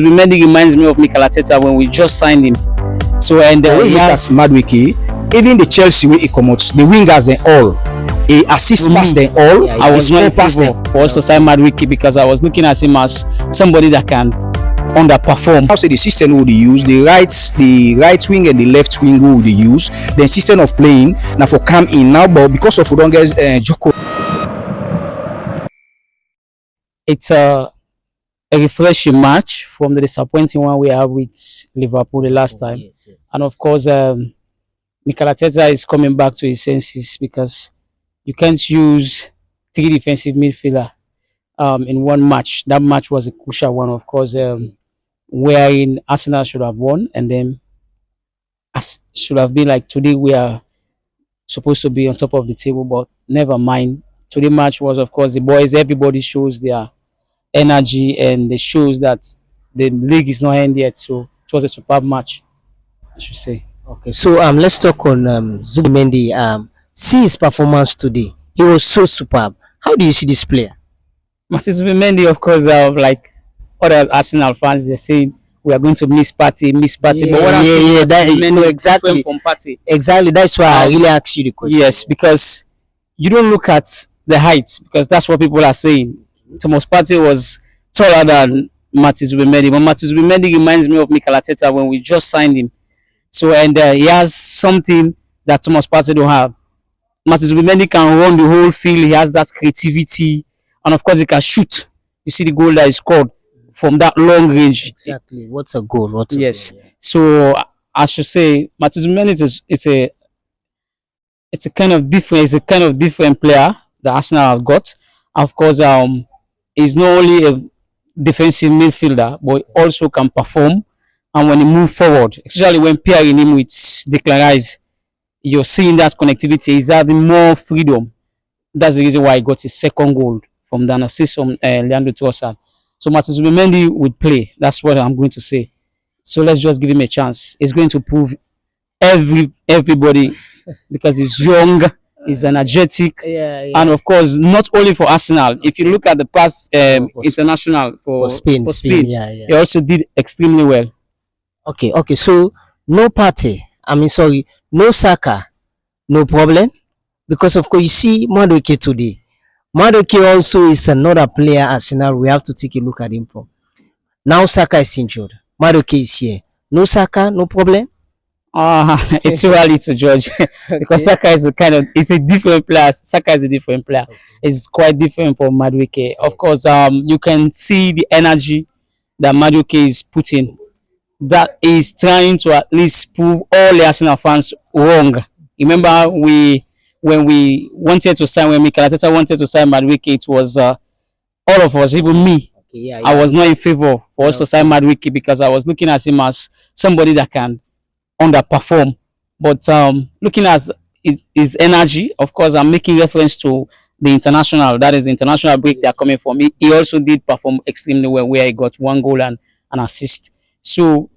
Mendy reminds me of Mikel Arteta when we just signed him. So and he has Madueke, even the Chelsea way he comes, the wingers and all, he assists past them all. Yeah, I was not in favor for us to sign Madueke because I was looking at him as somebody that can underperform. I'll say the system would use the right wing and the left wing would use the system of playing now for come in now, but because of Udonge's Joko, it's a refreshing match from the disappointing one we have with Liverpool the last time. Yes. And of course, Mikel Arteta is coming back to his senses because you can't use 3 defensive midfielders in one match. That match was a crucial one, of course, wherein Arsenal should have won, and then should have been like today we are supposed to be on top of the table, but never mind. Today match was, of course, the boys, everybody shows their energy and it shows that the league is not ended yet, so it was a superb match, I should say. Okay, so let's talk on Zubimendi. See his performance today. He was so superb. How do you see this player? Martin Zubimendi, of course, like other Arsenal fans, they're saying we are going to miss party. Yeah, but what exactly from party. Exactly. That's why I really asked you the question. Yes, because you don't look at the heights, because that's what people are saying. Thomas Partey was taller than Martin Zubimendi, but Martin Zubimendi reminds me of Mikel Arteta when we just signed him. So and he has something that Thomas Partey don't have. Martin Zubimendi can run the whole field. He has that creativity, and of course he can shoot. You see the goal that he scored from that long range. Exactly. What's a goal? Goal, yeah. So I should say Martin Zubimendi it's a kind of different player that Arsenal has got. Of course, he's not only a defensive midfielder, but he also can perform. And when he moves forward, especially when pairing him with Declan Rice, you're seeing that connectivity. He's having more freedom. That's the reason why he got his second goal from the assist from Leandro Trossard. So Martin Zubimendi would play. That's what I'm going to say. So let's just give him a chance. He's going to prove everybody because he's young. Is energetic, and of course, not only for Arsenal. If you look at the past international for Spain, he also did extremely well. Okay. So no Partey. No Saka, no problem, because of course you see Madueke today. Madueke also is another player Arsenal. We have to take a look at him from. Now Saka is injured. Madueke is here. No Saka, no problem. It's too early to judge because Saka is it's a different player. Saka is a different player. It's quite different from Madueke. Of course, you can see the energy that Madueke is putting. That is trying to at least prove all the Arsenal fans wrong. Remember, when Mikel Arteta wanted to sign Madueke, it was all of us, even me. I was not in favor for us to sign Madueke because I was looking at him as somebody that can underperform, but looking at his energy, of course, I'm making reference to the international. That is the international break they are coming from. He also did perform extremely well, where he got 1 goal and an assist. So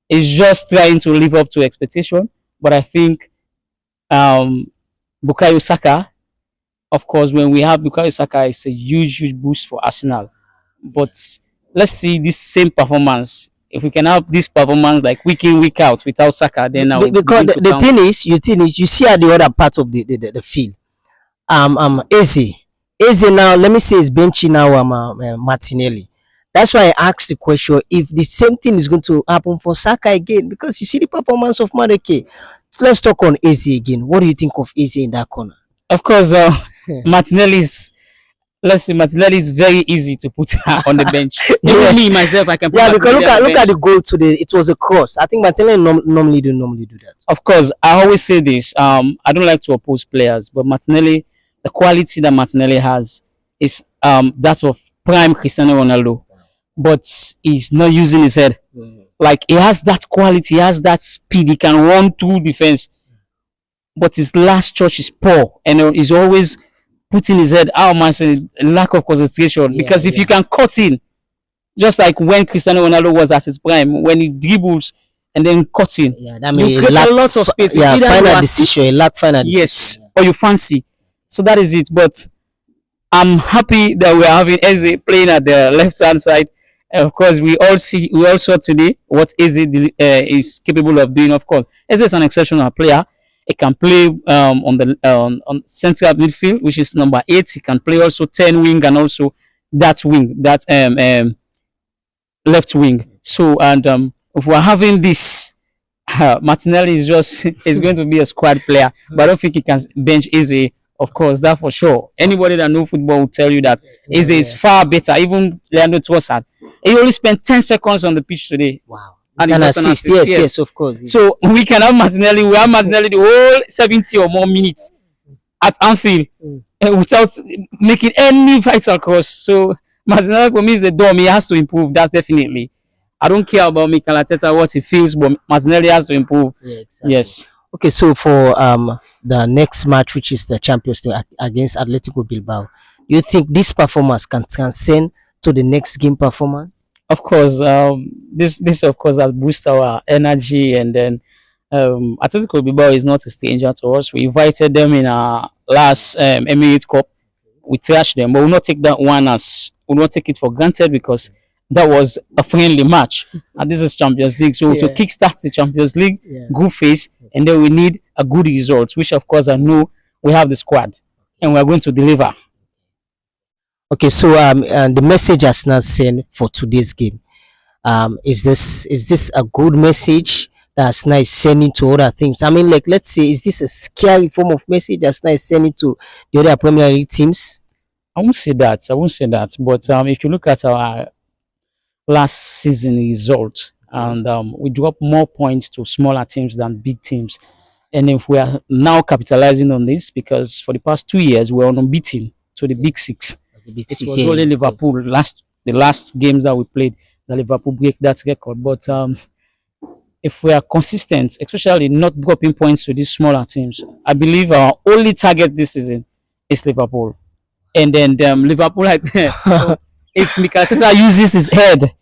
he's just trying to live up to expectation. But I think Bukayo Saka, of course, when we have Bukayo Saka, it's a huge boost for Arsenal. But let's see this same performance. If we can have this performance like week in, week out without Saka, then because the thing is, you see at the other part of the field, Eze now, let me say, is benching now Martinelli. That's why I asked the question if the same thing is going to happen for Saka again, because you see the performance of Madueke. Let's talk on Eze again. What do you think of Eze in that corner? Of course, Martinelli is. Let's see, Martinelli is very easy to put on the bench. Even me myself, I can put because look at the goal today. It was a cross. I think Martinelli normally do that. Of course, I always say this. I don't like to oppose players, but Martinelli, the quality that Martinelli has is that of prime Cristiano Ronaldo, but he's not using his head. Like, he has that quality, he has that speed, he can run through defense, but his last touch is poor, and he's always putting his head out, man, lack of concentration. Because if you can cut in, just like when Cristiano Ronaldo was at his prime, when he dribbles and then cuts in, that means you create a lot of space. Final decision, yes, or you fancy. So that is it. But I'm happy that we're having Eze playing at the left hand side. Of course, we all saw today what Eze is capable of doing. Of course, Eze is an exceptional player. He can play on the on central midfield, which is number 8. He can play also 10 wing and also that wing, that left wing. So and if we're having this, Martinelli is just is going to be a squad player, but I don't think he can bench Eze. Of course, that for sure. Anybody that knows football will tell you that Eze is far better. Even Leandro Trossard, he only spent 10 seconds on the pitch today. Wow. And It's an he got an assist. assist. Yes, of course. So we can have Martinelli. We have Martinelli the whole 70 or more minutes at Anfield without making any vital cross. So Martinelli for me is a dom. He has to improve. That's definitely. I don't care about Mikel Arteta what he feels, but Martinelli has to improve. Yeah, exactly. Yes. Okay, so for the next match, which is the Champions League against Atletico Bilbao, you think this performance can transcend to the next game performance? Of course, this of course has boosted our energy, and then Atletico Bilbao is not a stranger to us. We invited them in our last Emirates Cup. We trashed them, but we'll not take that one as we'll not take it for granted because that was a friendly match, and this is Champions League. So to kickstart the Champions League group phase, and then we need a good result, which of course I know we have the squad, and we are going to deliver. Okay, so and the message Arsenal sent for today's game, is this a good message that Arsenal is sending to other things? I mean, like let's say, is this a scary form of message Arsenal is sending to the other Premier League teams? I won't say that. I won't say that. But if you look at our last season result, and we drop more points to smaller teams than big teams. And if we are now capitalizing on this, because for the past 2 years we were unbeaten to the big six. The big It six, was yeah. only Liverpool the last games that we played that Liverpool break that record. But if we are consistent, especially not dropping points to these smaller teams, I believe our only target this season is Liverpool. And then Liverpool, like if Mikel Arteta uses his head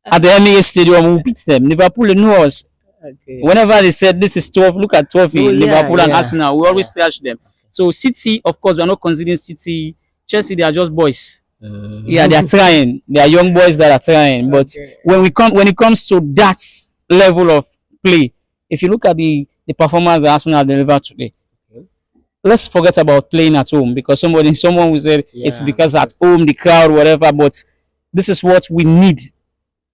at the Emirates Stadium, we'll beat them. Liverpool know us. Okay. Whenever they said this is 12, look at trophy, Oh, yeah, Liverpool and yeah. Arsenal, we always trash them. So City, of course, we are not considering City. Chelsea, they are just boys. Yeah, they are trying. They are young boys that are trying. But when it comes to that level of play, if you look at the performance that Arsenal delivered today, let's forget about playing at home because someone will say it's because at home the crowd, whatever. But this is what we need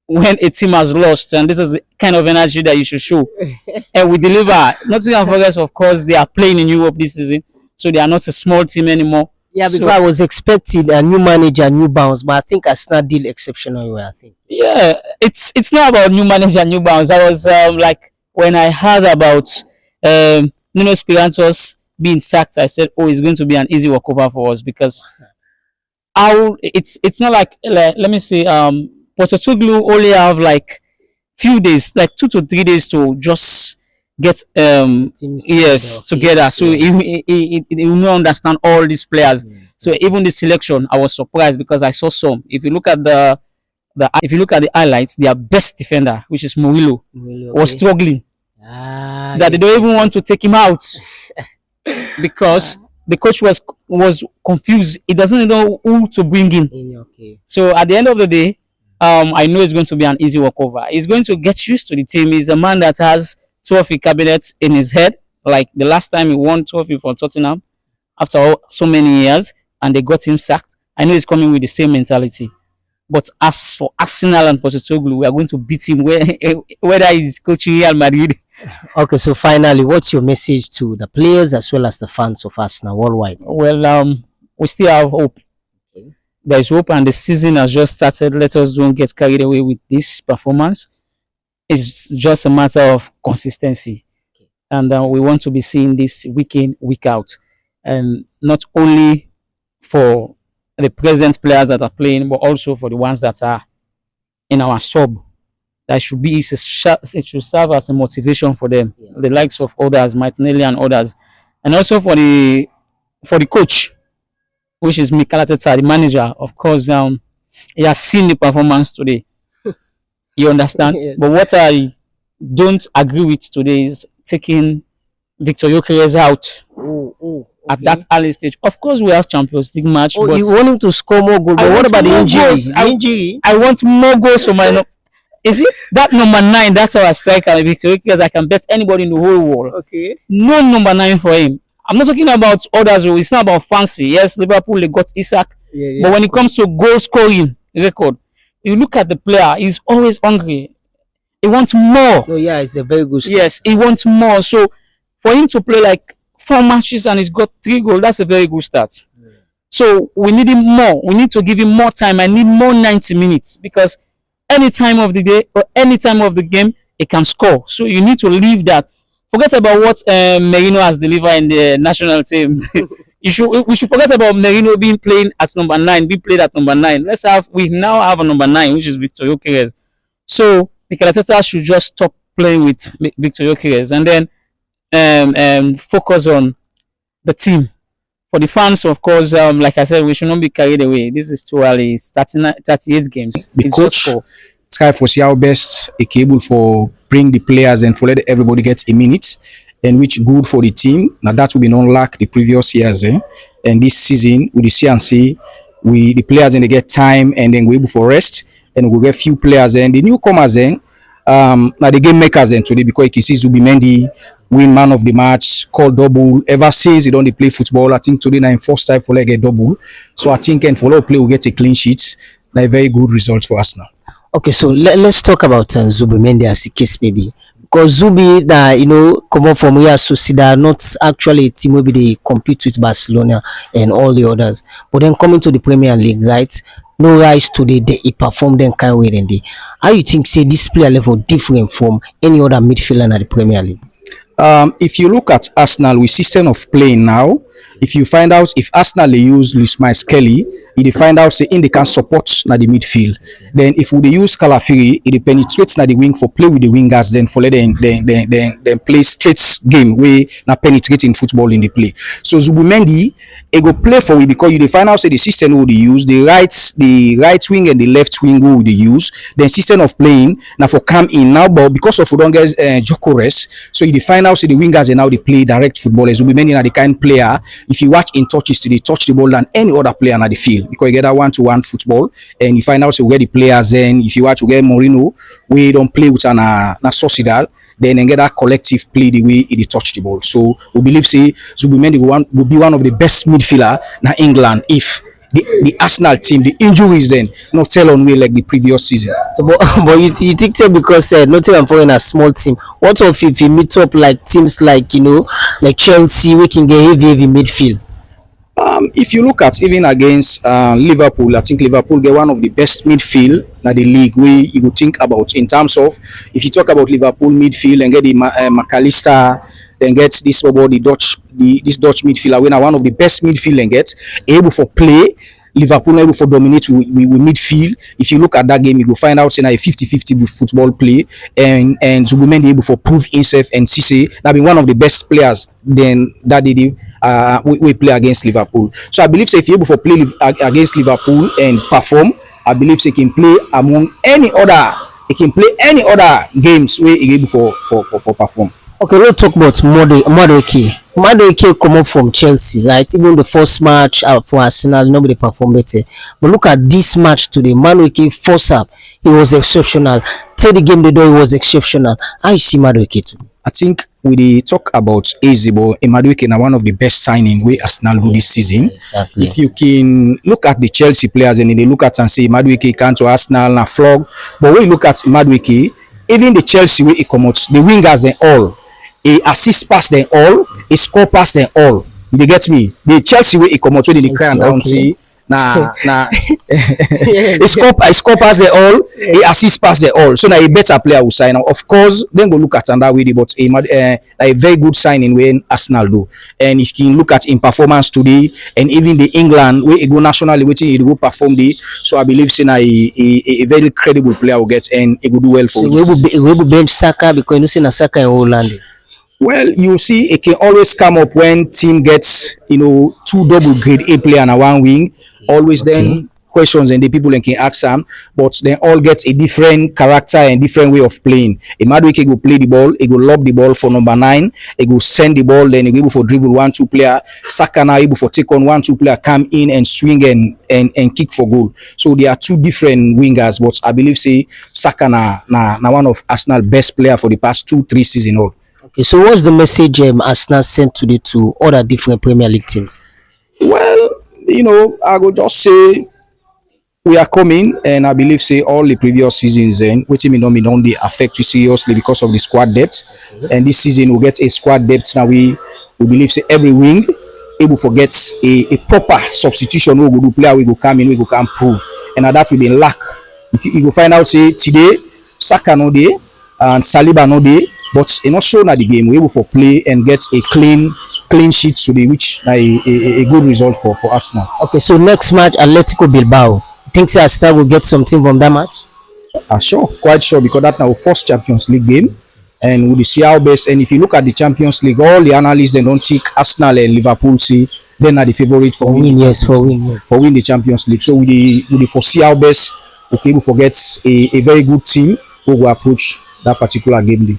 when a team has lost, and this is the kind of energy that you should show. And we deliver. Nottingham Forest, of course, they are playing in Europe this season, so they are not a small team anymore. Yeah, because So, I was expecting a new manager, new bounce, but I think Arsenal did exceptionally well. I think. yeah, it's not about new manager, new bounce. I was like when I heard about Nuno Spirantos being sacked, I said, "Oh, it's going to be an easy walkover for us because it's not like let me say Pochettino only have like few days, like 2 to 3 days to just get Team together. So he will not understand all these players. So even the selection, I was surprised because I saw some. If you look at the highlights, their best defender, which is Murillo, was struggling. That they don't even want to take him out because the coach was confused. He doesn't know who to bring in. Okay. So at the end of the day, I know it's going to be an easy walkover. He's going to get used to the team. He's a man that has trophy cabinets in his head. Like the last time he won trophy for Tottenham after so many years, and they got him sacked. I know he's coming with the same mentality. But as for Arsenal and Pochettino, we are going to beat him whether he's coaching Real Madrid. Okay, so finally, what's your message to the players as well as the fans of Arsenal worldwide? Well, we still have hope. There is hope, and the season has just started. Let us don't get carried away with this performance. It's just a matter of consistency, and we want to be seeing this week in, week out, and not only for the present players that are playing, but also for the ones that are in our sub. That should be it should serve as a motivation for them, the likes of others, Martinelli and others, and also for the coach, which is Mikel Arteta, the manager. Of course, he has seen the performance today. You understand? Yes. But what I don't agree with today is taking Victor Gyökeres out. Oh, at that Okay. early stage. Of course, we have Champions League match, Oh, but you want him to score more goals, I but what want about the more injury? goals. The injury? I want more goals for my. Is it that number 9? That's our striker, Victor, because I can bet anybody in the whole world. Okay. No number 9 for him. I'm not talking about others. It's not about fancy. Yes, Liverpool they got Isak, Yeah, yeah. but when it comes to goal scoring record, you look at the player. He's always hungry. He wants more. So yeah, it's a very good start. Yes, he wants more. So for him to play like 4 matches and he's got 3 goals, that's a very good start. So we need him more. We need to give him more time. I need more 90 minutes because any time of the day or any time of the game, he can score. So you need to leave that. Forget about what Merino has delivered in the national team. We should forget about Merino being playing at number 9, being played at number 9. We now have a number 9, which is Victor Gyökeres. So Mikel Arteta should just stop playing with Victor Gyökeres and then focus on the team. For the fans, of course, like I said, we should not be carried away. This is too early. It's 38 games. The It's coach just for try for see how best he able for bring the players and for let everybody get a minute and which good for the team. Now that will be unlike the previous years. And this season with the CNC, the players and they get time and then we able for rest and we get few players and the newcomers then now the game makers then today because you can see Zubimendi win man of the match, call double. Ever since he don't play football, I think today now first time for like a double. So I think and for all play we get a clean sheet. Like very good result for us now. Okay, so let's talk about Zubimendi as the case may be. Because Zubi, that come up from Real Sociedad, not actually a team maybe they compete with Barcelona and all the others. But then coming to the Premier League, right? No rise today, he performed them kind of way then they. How you think say this player level different from any other midfielder in the Premier League? If you look at Arsenal with system of playing now, if you find out if Arsenal they use Luis Miles Kelly, they find out say in they can support na the midfield. Then if we use Calafiri, it penetrates na the wing for play with the wingers. Then for let them play straight game way na penetrating football in the play. So Zubimendi, he go play for we because you find out say the system who they use the right wing and the left wing who they use. Then system of playing now for come in now, but because of we don't get Gyökeres, so you find out say the wingers and now they play direct football. Zubimendi na the kind player. If you watch in touches to they touch the ball than any other player on the field because you get that 1-to-1 football and you find out so where the players then if you watch you get Mourinho we don't play with an Sociedad then and get that collective play the way he touch the ball. So we believe say Zubimendi will be one of the best midfielder in England if the Arsenal team the injuries then not tell on way like the previous season. So, but you think so because Nottingham Forest a small team. What if you meet up like teams like like Chelsea, we can get heavy midfield? If you look at even against Liverpool, I think Liverpool get one of the best midfield in the league. We you would think about in terms of if you talk about Liverpool midfield and get the McAllister, then get this this Dutch midfielder. We are one of the best midfield and get able for play. Liverpool able for dominate with midfield. If you look at that game, you will find out saying a 50-50 with football play and Zubimendi able for prove himself and Cisse that be one of the best players then that we play against Liverpool. So I believe say if you able for play against Liverpool and perform, I believe say he can play among any other. He can play any other games where he able for perform. Okay, let's talk about Madueke. Madueke come up from Chelsea, right? Even the first match for Arsenal, nobody performed better. But look at this match today. Madueke first up, he was exceptional. Till the game they do, he was exceptional. How you see Madueke today? I think we talk about Ezebo, Madueke na one of the best signing we Arsenal do this season. Exactly. If you can look at the Chelsea players and they look at and say Madueke can to Arsenal na flog, but when you look at Madueke, even the Chelsea way he come out, the wingers and all. He assist pass them all, he score pass them all. You get me? The Chelsea way he come out when they cry down see he score pass them all, he assist pass them all. So now a better player will sign. Of course, then go look at another way, but a very good signing when Arsenal do. And if you can look at in performance today, and even the England where he go nationally waiting he go perform the. So I believe say a very credible player will get and he will do well for. So we will bench Saka because you see Saka in Holland. Well, you see, it can always come up when team gets, 2 double grade A player and a 1 wing. Always then questions and the people can ask them, but they all get a different character and different way of playing. A Madueke go play the ball, he go lob the ball for number 9, he go send the ball, then he go able for dribble 1-2 player. Saka now able for take on 1-2 player, come in and swing and kick for goal. So there are two different wingers, but I believe say Saka na one of Arsenal best player for the past 2-3 season all. Okay, so what's the message Arsenal sent today to other different Premier League teams? Well, I will just say we are coming, and I believe say all the previous seasons and which me don't they affect you seriously because of the squad depth. And this season we get a squad depth now. We believe say every wing able forget a proper substitution. We go do player, we go come in, we go come prove, and that we been lack. You go find out say today Saka no day and Saliba no day, but not show na the game we able for play and get a clean sheet today, which a good result for Arsenal. Okay, so next match Atletico Bilbao. Think Arsenal will get something from that match? Sure, quite sure, because that's our first Champions League game, and we'll see how best. And if you look at the Champions League, all the analysts they don't take Arsenal and Liverpool see then are the favorite for win the Champions League. So we foresee how best. Okay, we forget a very good team who will approach that particular game day.